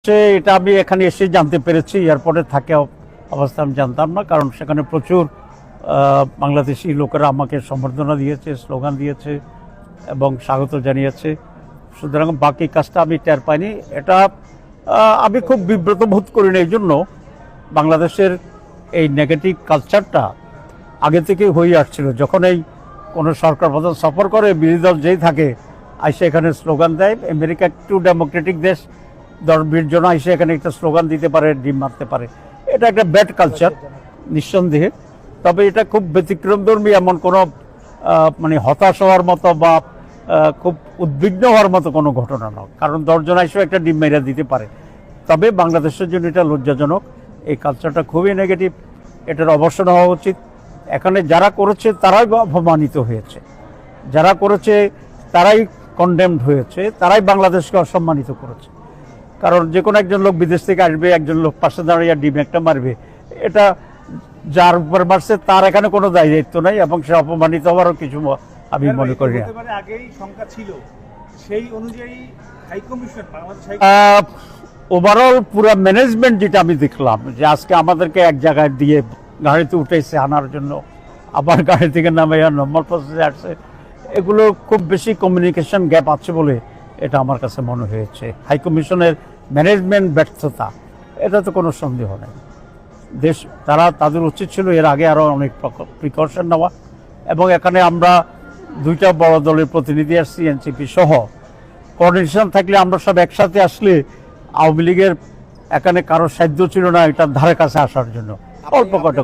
এটা আমি এখানে এসে জানতে পেরেছি, এয়ারপোর্টে থাকে অবস্থা আমি জানতাম না, কারণ সেখানে প্রচুর বাংলাদেশি লোকেরা আমাকে সম্বর্ধনা দিয়েছে, স্লোগান দিয়েছে এবং স্বাগত জানিয়েছে। সুতরাং বাকি কাজটা আমি টের পাইনি। এটা আমি খুব বিব্রত বোধ করি না। এই জন্য বাংলাদেশের এই নেগেটিভ কালচারটা আগে থেকে হয়ে আসছিল। যখন এই কোনো সরকার প্রধান সফর করে, বিরোধী দল যেই থাকে আইসে এখানে স্লোগান দেয়। আমেরিকা একটু ডেমোক্রেটিক দেশ, 10-20 জন আইসে এখানে একটা স্লোগান দিতে পারে, ডিম মারতে পারে। এটা একটা ব্যাড কালচার নিঃসন্দেহে। তবে এটা খুব ব্যতিক্রমধর্মী, এমন কোনো মানে হতাশ হওয়ার মতো বা খুব উদ্বিগ্ন হওয়ার মতো কোনো ঘটনা নয়, কারণ 10 জন আইসেও একটা ডিম মেরা দিতে পারে। তবে বাংলাদেশের জন্য এটা লজ্জাজনক। এই কালচারটা খুবই নেগেটিভ, এটার অবসান হওয়া উচিত। এখানে যারা করেছে তারাই অপমানিত হয়েছে, যারা করেছে তারাই কন্ডেমড হয়েছে, তারাই বাংলাদেশকে অসম্মানিত করেছে। কারণ যে কোনো একজন লোক বিদেশ থেকে আসবে, একজন লোক পাশে দাঁড়িয়ে ডিম একটা মারবে, এটা যার উপর মারছে তার এখানে কোনো দায়িত্ব নাই এবং সে অপমানিত হওয়ারও কিছু আমি মনে করি না। ওভারঅল পুরো ম্যানেজমেন্ট যেটা আমি দেখলাম, যে আজকে আমাদেরকে এক জায়গায় দিয়ে গাড়িতে উঠেছে আনার জন্য, আবার গাড়ি থেকে নামে নর্মাল প্রসেসে আসছে, এগুলো খুব বেশি কমিউনিকেশন গ্যাপ আছে বলে এটা আমার কাছে মনে হয়েছে। হাইকমিশনের ম্যানেজমেন্ট ব্যর্থতা, এটা তো কোনো সন্দেহ নেই। তাদের উচিত ছিল এর আগে আরও অনেক প্রিকশন নেওয়া। এবং এখানে আমরা 2টা বড় দলের প্রতিনিধি আসছি, এনসিপি সহ। কোঅর্ডিনেশন থাকলে আমরা সব একসাথে আসলে আওয়ামী লীগের এখানে কারো সাধ্য ছিল না এটার ধারে কাছে আসার জন্য। অল্প কটা